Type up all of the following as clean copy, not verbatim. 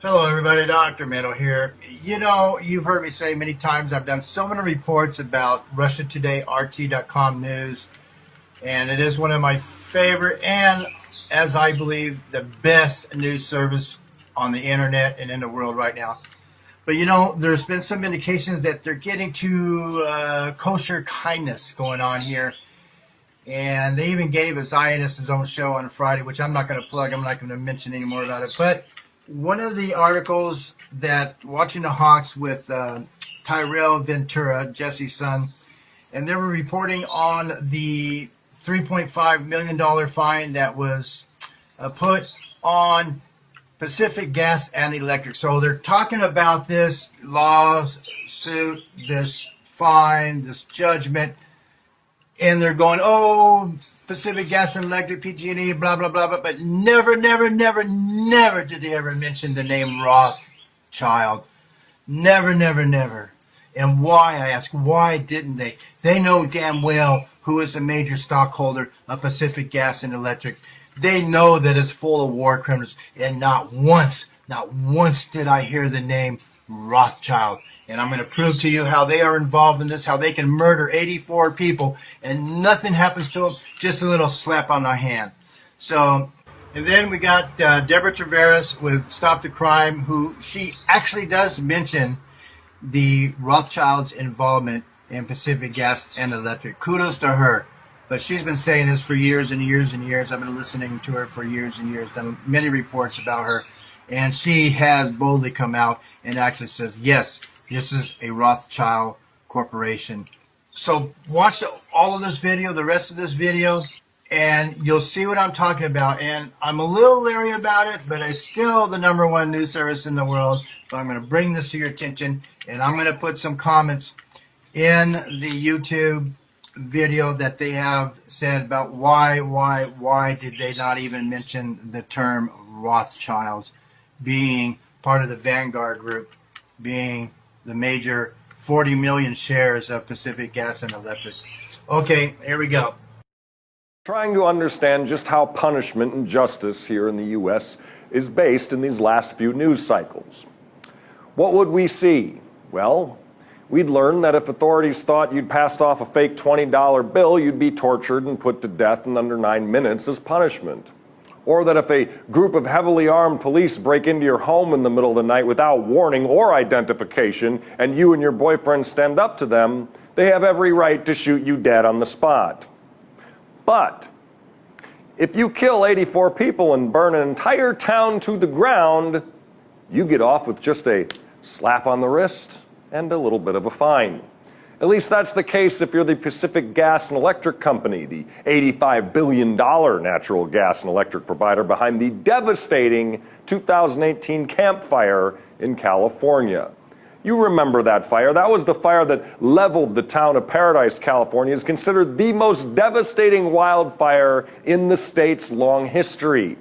Hello, everybody. Dr. Meadow here. You know, you've heard me say many times, I've done so many reports about Russia Today, RT.com news, and it is one of my favorite and, as I believe, the best news service on the internet and in the world right now. But you know, there's been some indications that they're getting to kosher kindness going on here. And they even gave a Zionist his own show on Friday, which I'm not going to plug. I'm not going to mention any more about it. But one of the articles that Watching the Hawks with Tyrell Ventura, Jesse's son, and they were reporting on the $3.5 million fine that was put on Pacific Gas and Electric. So they're talking about this lawsuit, this fine, this judgment, and they're going, oh, Pacific Gas and Electric, PG&E, blah, blah, blah, blah, but never did they ever mention the name Rothschild. Never. And why, I ask, why didn't they? They know damn well who is the major stockholder of Pacific Gas and Electric. They know that it's full of war criminals, and not once did I hear the name Rothschild. And I'm going to prove to you how they are involved in this, how they can murder 84 people and nothing happens to them, just a little slap on the hand. So, and then we got Deborah Tavares with Stop the Crime, who she actually does mention the Rothschilds' involvement in Pacific Gas and Electric. Kudos to her. But she's been saying this for years and years and years. I've been listening to her for years and years, done many reports about her. And she has boldly come out and actually says, yes, this is a Rothschild corporation. So watch all of this video, the rest of this video, and you'll see what I'm talking about. And I'm a little leery about it, but it's still the #1 news service in the world. So I'm going to bring this to your attention, and I'm going to put some comments in the YouTube video that they have said about why did they not even mention the term Rothschilds, being part of the Vanguard Group, being the major 40 million shares of Pacific Gas and Electric. Okay, here we go. Trying to understand just how punishment and justice here in the U.S. is based in these last few news cycles. What would we see? Well, we'd learn that if authorities thought you'd passed off a fake $20 bill, you'd be tortured and put to death in under 9 minutes as punishment. Or that if a group of heavily armed police break into your home in the middle of the night without warning or identification, and you and your boyfriend stand up to them, they have every right to shoot you dead on the spot. But if you kill 84 people and burn an entire town to the ground, you get off with just a slap on the wrist and a little bit of a fine. At least that's the case if you're the Pacific Gas and Electric Company, the $85 billion natural gas and electric provider behind the devastating 2018 Camp Fire in California. You remember that fire. That was the fire that leveled the town of Paradise, California, is considered the most devastating wildfire in the state's long history.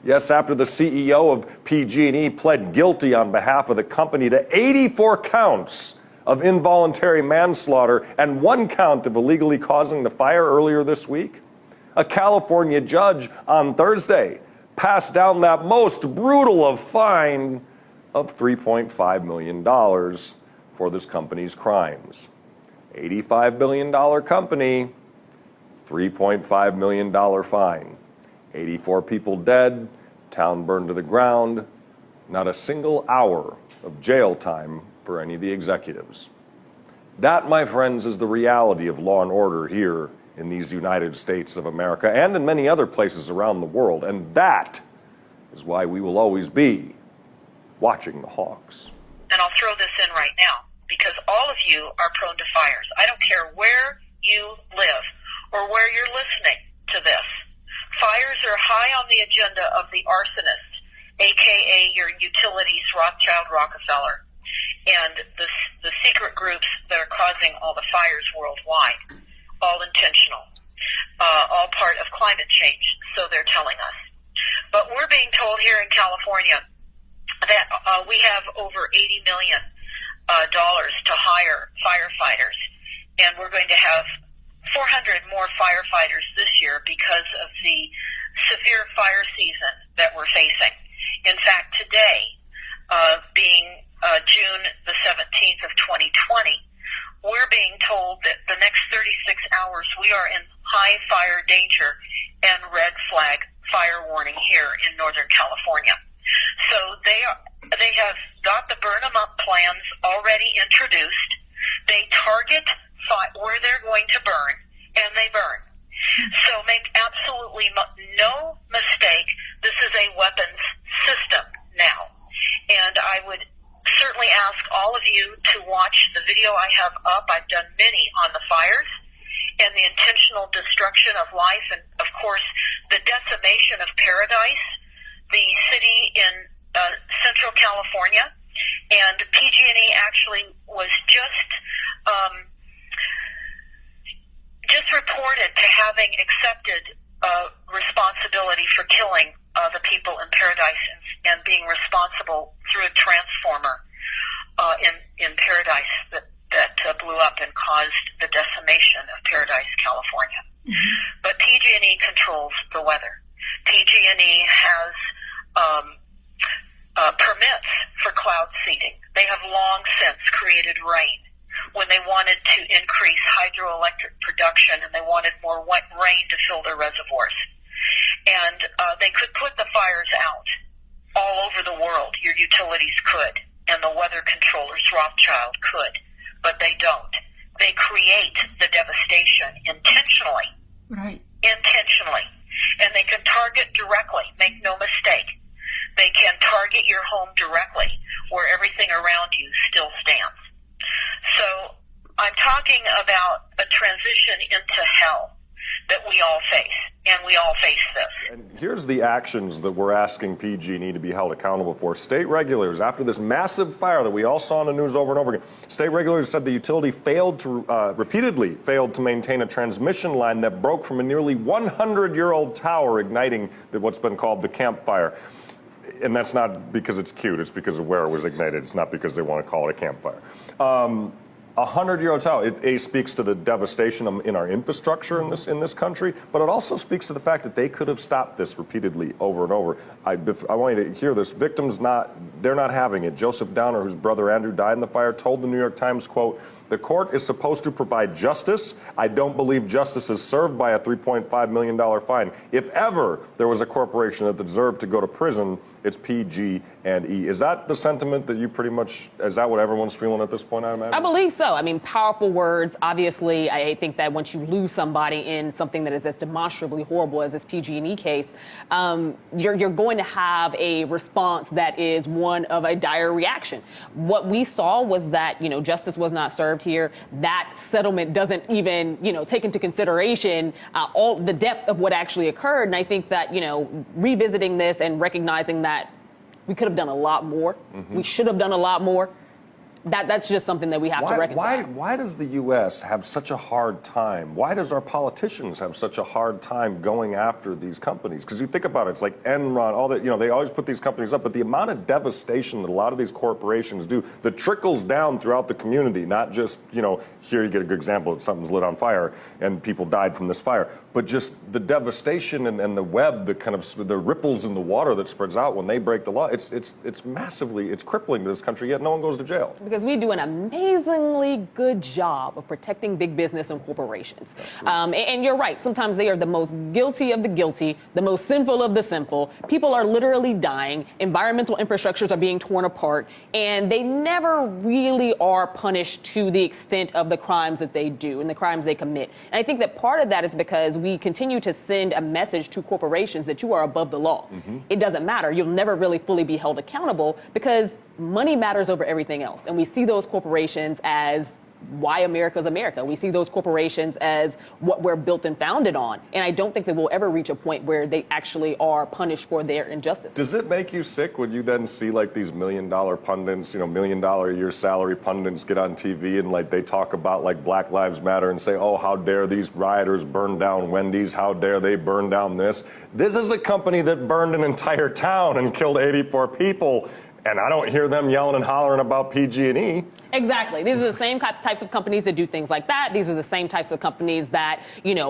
Yes, after the CEO of PG&E pled guilty on behalf of the company to 84 counts of involuntary manslaughter and 1 count of illegally causing the fire earlier this week, a California judge on Thursday passed down that most brutal of fine of $3.5 million for this company's crimes. $85 billion company, $3.5 million fine. 84 people dead, town burned to the ground, not a single hour of jail time for any of the executives. That, my friends, is the reality of law and order here in these United States of America and in many other places around the world. And that is why we will always be watching the Hawks. And I'll throw this in right now, because all of you are prone to fires. I don't care where you live or where you're listening to this. Fires are high on the agenda of the arsonist, aka your utilities, Rothschild, Rockefeller, and the secret groups that are causing all the fires worldwide, all intentional, all part of climate change, so they're telling us. But we're being told here in California that we have over $80 million to hire firefighters, and we're going to have 400 more firefighters this year because of the severe fire season that we're facing. In fact, today, being June the 17th of 2020, we're being told that the next 36 hours we are in high fire danger and red flag fire warning here in Northern California. So they have got the burn 'em up plans already introduced. They target where they're going to burn, and they burn. So make absolutely no mistake, this is a weapons system now. And I would certainly ask all of you to watch the video I have up. I've done many on the fires and the intentional destruction of life and, of course, the decimation of paradise, the city in Central California. And PG&E actually was just reported to having accepted responsibility for killing the people in Paradise and being responsible through a transformer in Paradise that blew up and caused the decimation of Paradise, California. Mm-hmm. But PG&E controls the weather. PG&E has permits for cloud seeding. They have long since created rain when they wanted to increase hydroelectric production and they wanted more wet rain to fill their reservoirs. And they could put the fires out all over the world. Your utilities could, and the weather controllers, Rothschild, could, but they don't. They create the devastation intentionally. Right. Intentionally. And they can target directly, make no mistake. They can target your home directly where everything around you still stands. So I'm talking about a transition into hell that we all face, and we all face this. And here's the actions that we're asking PG&E to be held accountable for. State regulators, after this massive fire that we all saw in the news over and over again, state regulators said the utility repeatedly failed to maintain a transmission line that broke from a nearly 100-year-old tower, igniting what's been called the campfire. And that's not because it's cute, it's because of where it was ignited. It's not because they want to call it a campfire. 100-year-old tower. It speaks to the devastation in our infrastructure in this country, but it also speaks to the fact that they could have stopped this repeatedly over and over. I want you to hear this. Victims they're not having it. Joseph Downer, whose brother Andrew died in the fire, told the New York Times, quote, "The court is supposed to provide justice. I don't believe justice is served by a $3.5 million fine. If ever there was a corporation that deserved to go to prison, it's PG&E." Is that the sentiment that you pretty much, is that what everyone's feeling at this point, I imagine? I believe so. I mean, powerful words. Obviously, I think that once you lose somebody in something that is as demonstrably horrible as this PG&E case, you're going to have a response that is one of a dire reaction. What we saw was that, justice was not served here. That settlement doesn't even, take into consideration all the depth of what actually occurred. And I think that, revisiting this and recognizing that we could have done a lot more. Mm-hmm. We should have done a lot more. That's just something that we have to reconcile. Why does the U.S. have such a hard time? Why does our politicians have such a hard time going after these companies? Because you think about it, it's like Enron, all that, they always put these companies up, but the amount of devastation that a lot of these corporations do that trickles down throughout the community, not just, here you get a good example of something's lit on fire and people died from this fire, but just the devastation and the web, the ripples in the water that spreads out when they break the law. It's massively, it's crippling to this country, yet no one goes to jail. Because we do an amazingly good job of protecting big business and corporations. And you're right. Sometimes they are the most guilty of the guilty, the most sinful of the sinful. People are literally dying. Environmental infrastructures are being torn apart. And they never really are punished to the extent of the crimes that they do and the crimes they commit. And I think that part of that is because we continue to send a message to corporations that you are above the law. Mm-hmm. It doesn't matter. You'll never really fully be held accountable because money matters over everything else. And we see those corporations as why America's America. We see those corporations as what we're built and founded on. And I don't think that we'll ever reach a point where they actually are punished for their injustice. Does it make you sick when you then see these $1 million pundits, $1 million a year salary pundits get on TV and they talk about Black Lives Matter and say, oh, how dare these rioters burn down Wendy's? How dare they burn down this? This is a company that burned an entire town and killed 84 people. And I don't hear them yelling and hollering about PG&E. Exactly. These are the same types of companies that do things like that. These are the same types of companies that,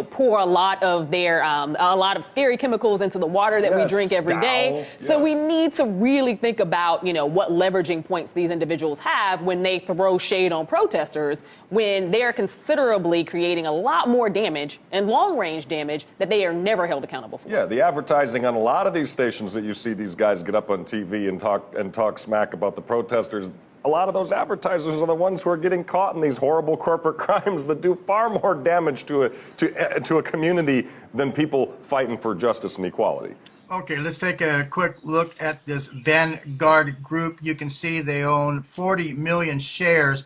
pour a lot of scary chemicals into the water that we drink every day. So we need to really think about, what leveraging points these individuals have when they throw shade on protesters, when they're considerably creating a lot more damage and long-range damage that they are never held accountable for. Yeah, the advertising on a lot of these stations that you see these guys get up on TV and talk smack about the protesters, a lot of those advertisers are the ones who are getting caught in these horrible corporate crimes that do far more damage to a community than people fighting for justice and equality. Okay, let's take a quick look at this Vanguard Group. You can see they own 40 million shares.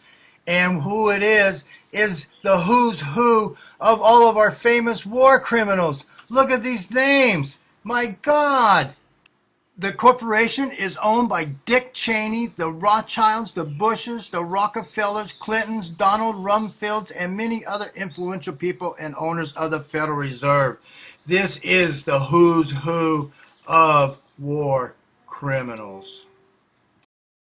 And who it is the who's who of all of our famous war criminals. Look at these names. My God. The corporation is owned by Dick Cheney, the Rothschilds, the Bushes, the Rockefellers, Clintons, Donald Rumsfelds, and many other influential people and owners of the Federal Reserve. This is the who's who of war criminals.